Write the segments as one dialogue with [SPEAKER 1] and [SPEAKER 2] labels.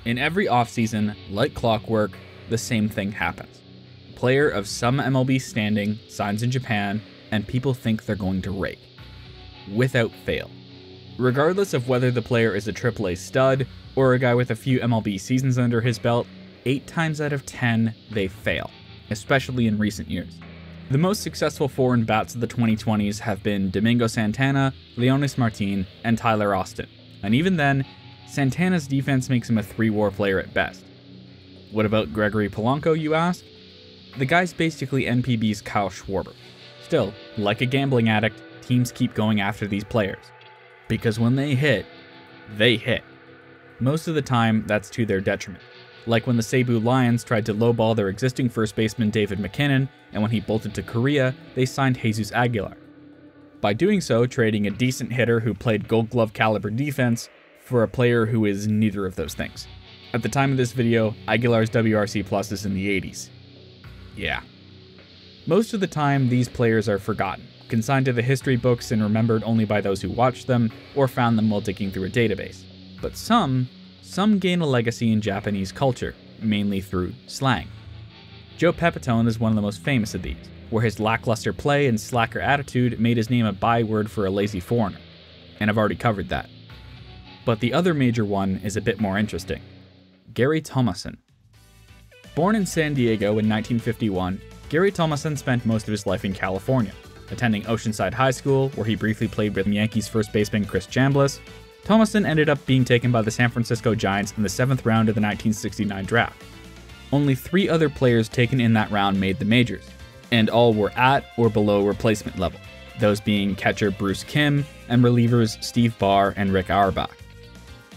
[SPEAKER 1] In every offseason, like clockwork, the same thing happens. A player of some MLB standing signs in Japan, and people think they're going to rake. Without fail. Regardless of whether the player is a AAA stud or a guy with a few MLB seasons under his belt, 8 times out of 10 they fail, especially in recent years. The most successful foreign bats of the 2020s have been Domingo Santana, Leonys Martin, and Tyler Austin, and even then, Santana's defense makes him a 3-WAR player at best. What about Gregory Polanco, you ask? The guy's basically NPB's Kyle Schwarber. Still, like a gambling addict, teams keep going after these players. Because when they hit, they hit. Most of the time, that's to their detriment. Like when the Cebu Lions tried to lowball their existing first baseman David McKinnon, and when he bolted to Korea, they signed Jesus Aguilar. By doing so, trading a decent hitter who played Gold Glove caliber defense for a player who is neither of those things. At the time of this video, Aguilar's WRC plus is in the 80s. Yeah. Most of the time, these players are forgotten, consigned to the history books and remembered only by those who watched them or found them while digging through a database. But some gain a legacy in Japanese culture, mainly through slang. Joe Pepitone is one of the most famous of these, where his lackluster play and slacker attitude made his name a byword for a lazy foreigner, and I've already covered that. But the other major one is a bit more interesting. Gary Thomasson. Born in San Diego in 1951, Gary Thomasson spent most of his life in California, attending Oceanside High School, where he briefly played with Yankees first baseman Chris Chambliss. Thomasson ended up being taken by the San Francisco Giants in the 7th round of the 1969 draft. Only 3 other players taken in that round made the majors, and all were at or below replacement level, those being catcher Bruce Kim and relievers Steve Barr and Rick Auerbach.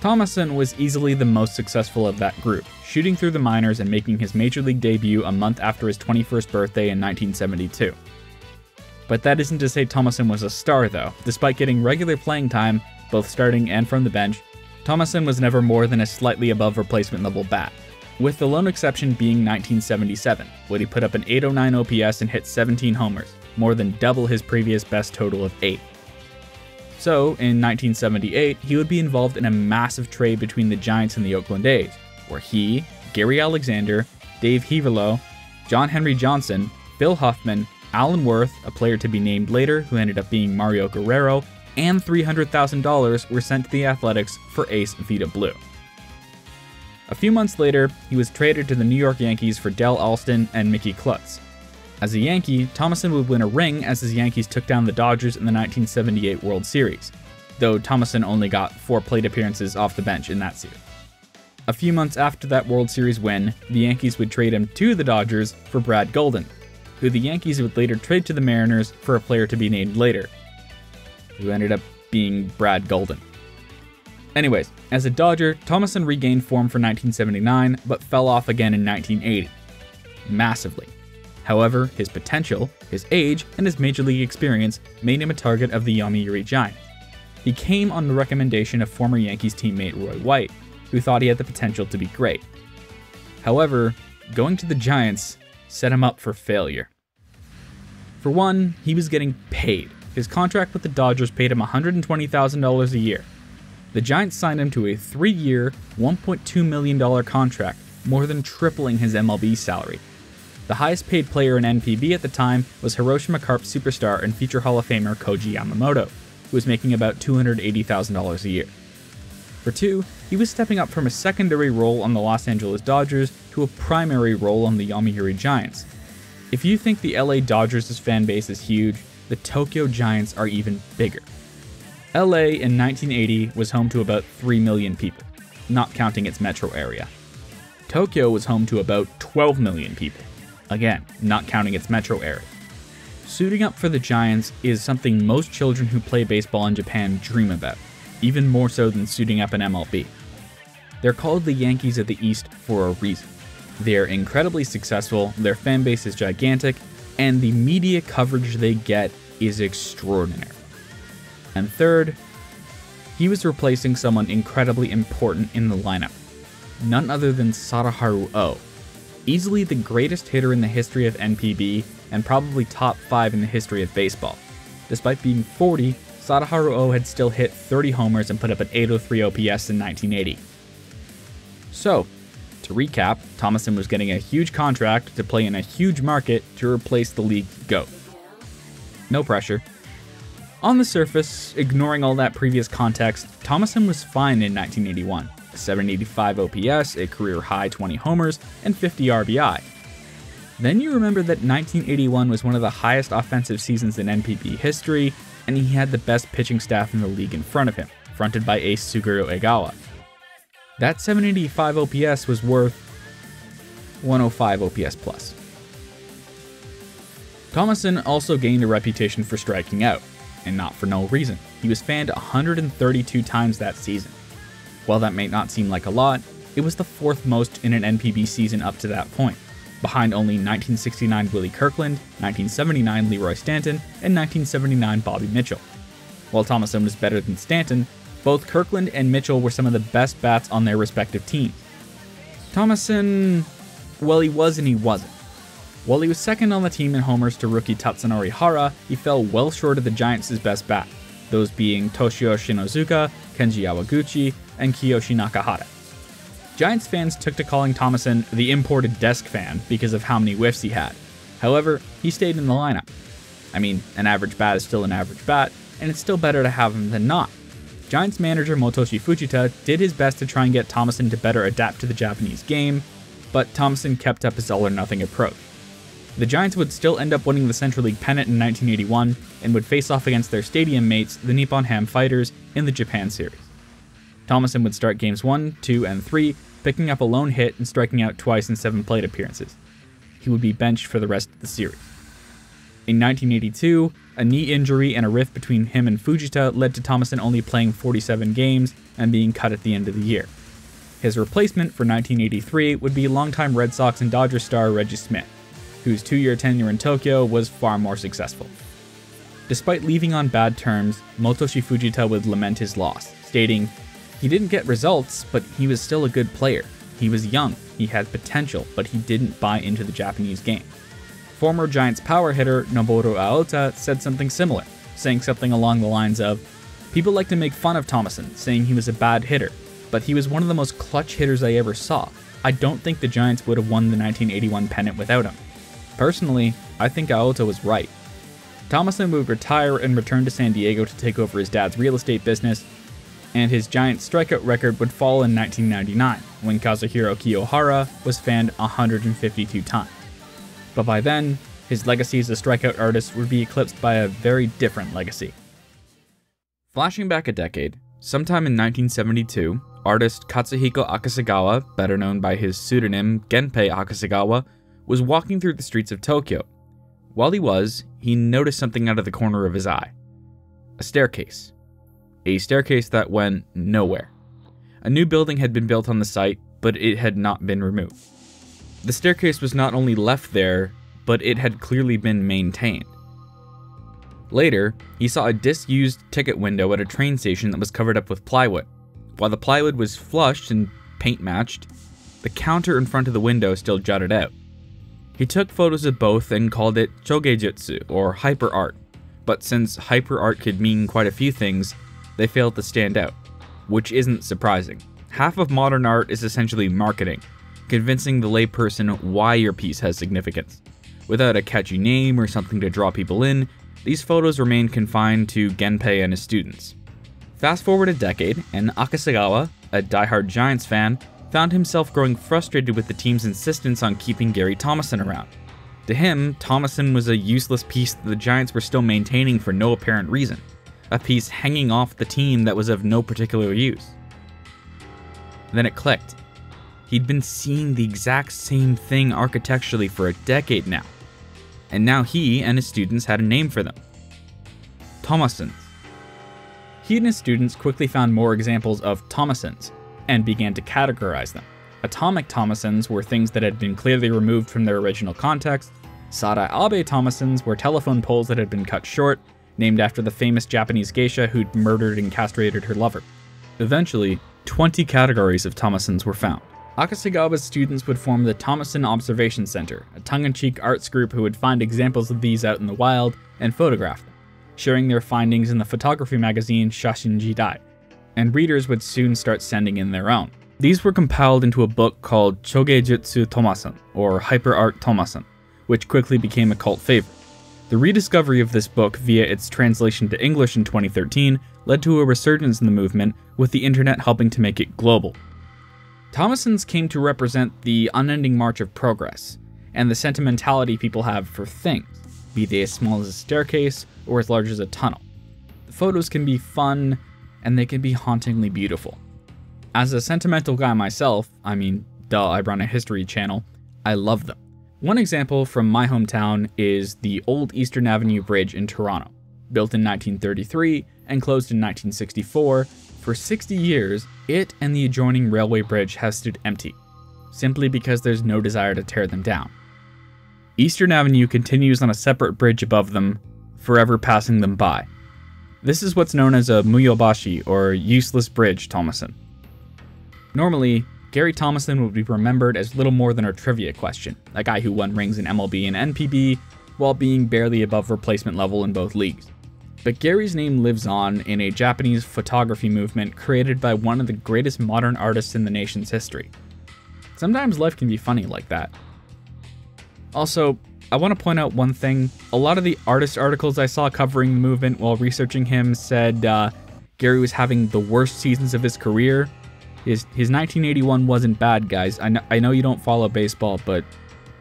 [SPEAKER 1] Thomasson was easily the most successful of that group, shooting through the minors and making his major league debut a month after his 21st birthday in 1972. But that isn't to say Thomasson was a star though. Despite getting regular playing time, both starting and from the bench, Thomasson was never more than a slightly above replacement level bat, with the lone exception being 1977, when he put up an 809 OPS and hit 17 homers, more than double his previous best total of 8. So, in 1978, he would be involved in a massive trade between the Giants and the Oakland A's, where he, Gary Alexander, Dave Heverlo, John Henry Johnson, Phil Huffman, Alan Worth, a player to be named later who ended up being Mario Guerrero, and $300,000 were sent to the Athletics for Ace Vita Blue. A few months later, he was traded to the New York Yankees for Del Alston and Mickey Klutz. As a Yankee, Thomasson would win a ring as his Yankees took down the Dodgers in the 1978 World Series, though Thomasson only got 4 plate appearances off the bench in that series. A few months after that World Series win, the Yankees would trade him to the Dodgers for Brad Golden, who the Yankees would later trade to the Mariners for a player to be named later, who ended up being Brad Golden. Anyways, as a Dodger, Thomasson regained form for 1979, but fell off again in 1980. Massively. However, his potential, his age, and his major league experience made him a target of the Yomiuri Giants. He came on the recommendation of former Yankees teammate Roy White, who thought he had the potential to be great. However, going to the Giants set him up for failure. For one, he was getting paid. His contract with the Dodgers paid him $120,000 a year. The Giants signed him to a 3-year, $1.2 million contract, more than tripling his MLB salary. The highest paid player in NPB at the time was Hiroshima Carp superstar and future Hall of Famer Koji Yamamoto, who was making about $280,000 a year. For 2, he was stepping up from a secondary role on the Los Angeles Dodgers to a primary role on the Yomiuri Giants. If you think the LA Dodgers' fan base is huge, the Tokyo Giants are even bigger. LA in 1980 was home to about 3 million people, not counting its metro area. Tokyo was home to about 12 million people, again, not counting its metro area. Suiting up for the Giants is something most children who play baseball in Japan dream about, even more so than suiting up in MLB. They're called the Yankees of the East for a reason. They're incredibly successful, their fan base is gigantic, and the media coverage they get is extraordinary. And third, he was replacing someone incredibly important in the lineup, none other than Sadaharu Oh, easily the greatest hitter in the history of NPB and probably top 5 in the history of baseball. Despite being 40, Sadaharu Oh had still hit 30 homers and put up an 803 OPS in 1980. So, to recap, Thomasson was getting a huge contract to play in a huge market to replace the league's GOAT. No pressure. On the surface, ignoring all that previous context, Thomasson was fine in 1981. A 785 OPS, a career-high 20 homers, and 50 RBI. Then you remember that 1981 was one of the highest offensive seasons in NPB history, and he had the best pitching staff in the league in front of him, fronted by ace Suguru Egawa. That 785 OPS was worth 105 OPS plus. Thomasson also gained a reputation for striking out, and not for no reason. He was fanned 132 times that season. While that may not seem like a lot, it was the fourth most in an NPB season up to that point, behind only 1969 Willie Kirkland, 1979 Leroy Stanton, and 1979 Bobby Mitchell. While Thomasson was better than Stanton, both Kirkland and Mitchell were some of the best bats on their respective teams. Thomasson, well, he was and he wasn't. While he was second on the team in homers to rookie Tatsunori Hara, he fell well short of the Giants' best bat, those being Toshio Shinozuka, Kenji Yawaguchi, and Kiyoshi Nakahara. Giants fans took to calling Thomasson the imported desk fan because of how many whiffs he had. However, he stayed in the lineup. I mean, an average bat is still an average bat, and it's still better to have him than not. Giants manager Motoshi Fujita did his best to try and get Thomasson to better adapt to the Japanese game, but Thomasson kept up his all-or-nothing approach. The Giants would still end up winning the Central League pennant in 1981 and would face off against their stadium mates, the Nippon Ham Fighters, in the Japan Series. Thomasson would start games 1, 2, and 3, picking up a lone hit and striking out twice in 7 plate appearances. He would be benched for the rest of the series. In 1982, a knee injury and a rift between him and Fujita led to Thomasson only playing 47 games and being cut at the end of the year. His replacement for 1983 would be longtime Red Sox and Dodgers star Reggie Smith, whose 2-year tenure in Tokyo was far more successful. Despite leaving on bad terms, Motoshi Fujita would lament his loss, stating, "He didn't get results, but he was still a good player. He was young, he had potential, but he didn't buy into the Japanese game." Former Giants power hitter Noboru Aota said something similar, saying something along the lines of, "People like to make fun of Thomasson, saying he was a bad hitter, but he was one of the most clutch hitters I ever saw. I don't think the Giants would have won the 1981 pennant without him." Personally, I think Aota was right. Thomasson would retire and return to San Diego to take over his dad's real estate business, and his Giants strikeout record would fall in 1999, when Kazuhiro Kiyohara was fanned 152 times. But by then, his legacy as a strikeout artist would be eclipsed by a very different legacy. Flashing back a decade, sometime in 1972, artist Katsuhiko Akasegawa, better known by his pseudonym Genpei Akasegawa, was walking through the streets of Tokyo. While he noticed something out of the corner of his eye. A staircase. A staircase that went nowhere. A new building had been built on the site, but it had not been removed. The staircase was not only left there, but it had clearly been maintained. Later, he saw a disused ticket window at a train station that was covered up with plywood. While the plywood was flushed and paint matched, the counter in front of the window still jutted out. He took photos of both and called it Chogejutsu, or hyper art, but since hyper art could mean quite a few things, they failed to stand out, which isn't surprising. Half of modern art is essentially marketing, convincing the layperson why your piece has significance. Without a catchy name or something to draw people in, these photos remain confined to Genpei and his students. Fast forward a decade, and Akasegawa, a diehard Giants fan, found himself growing frustrated with the team's insistence on keeping Gary Thomasson around. To him, Thomasson was a useless piece that the Giants were still maintaining for no apparent reason, a piece hanging off the team that was of no particular use. Then it clicked. He'd been seeing the exact same thing architecturally for a decade now, and now he and his students had a name for them. Thomassons. He and his students quickly found more examples of Thomassons, and began to categorize them. Atomic Thomassons were things that had been clearly removed from their original context. Sara Abe Thomassons were telephone poles that had been cut short, named after the famous Japanese geisha who'd murdered and castrated her lover. Eventually, 20 categories of Thomassons were found. Akasegawa's students would form the Thomasson Observation Center, a tongue-in-cheek arts group who would find examples of these out in the wild and photograph them, sharing their findings in the photography magazine Shashin Jidai, and readers would soon start sending in their own. These were compiled into a book called Shogejutsu Thomasson, or Hyper Art Thomasson, which quickly became a cult favorite. The rediscovery of this book via its translation to English in 2013 led to a resurgence in the movement, with the internet helping to make it global. Thomassons came to represent the unending march of progress, and the sentimentality people have for things, be they as small as a staircase or as large as a tunnel. The photos can be fun, and they can be hauntingly beautiful. As a sentimental guy myself, I run a history channel, I love them. One example from my hometown is the old Eastern Avenue Bridge in Toronto. Built in 1933 and closed in 1964, for 60 years, it and the adjoining railway bridge have stood empty, simply because there's no desire to tear them down. Eastern Avenue continues on a separate bridge above them, forever passing them by. This is what's known as a Muyobashi, or useless bridge Thomasson. Normally, Gary Thomasson would be remembered as little more than a trivia question, a guy who won rings in MLB and NPB while being barely above replacement level in both leagues. But Gary's name lives on in a Japanese photography movement created by one of the greatest modern artists in the nation's history. Sometimes life can be funny like that. Also, I want to point out one thing. A lot of the artist articles I saw covering the movement while researching him said Gary was having the worst seasons of his career. His 1981 wasn't bad, guys. I know you don't follow baseball, but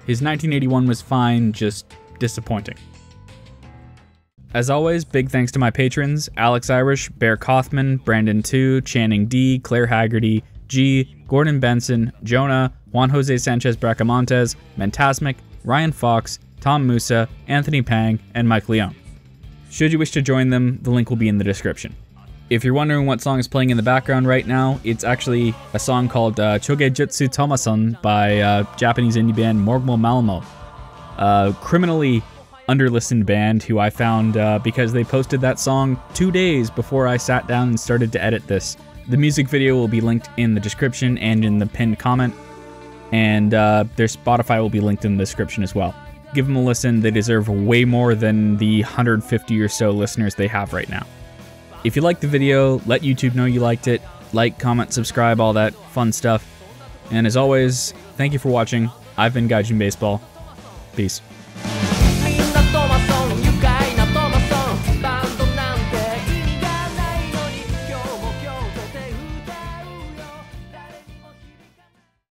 [SPEAKER 1] his 1981 was fine, just disappointing. As always, big thanks to my patrons, Alex Irish, Bear Kaufman, Brandon 2, Channing D, Claire Haggerty, G, Gordon Benson, Jonah, Juan Jose Sanchez Bracamontes, Mentasmic, Ryan Fox, Tom Musa, Anthony Pang, and Mike Leone. Should you wish to join them, the link will be in the description. If you're wondering what song is playing in the background right now, it's actually a song called Shogejutsu Thomasson by Japanese indie band Morgmo Malmo, a criminally underlistened band who I found because they posted that song 2 days before I sat down and started to edit this. The music video will be linked in the description and in the pinned comment, and their Spotify will be linked in the description as well. Give them a listen, they deserve way more than the 150 or so listeners they have right now. If you liked the video, let YouTube know you liked it. Like, comment, subscribe, all that fun stuff. And as always, thank you for watching. I've been Gaijin Baseball. Peace.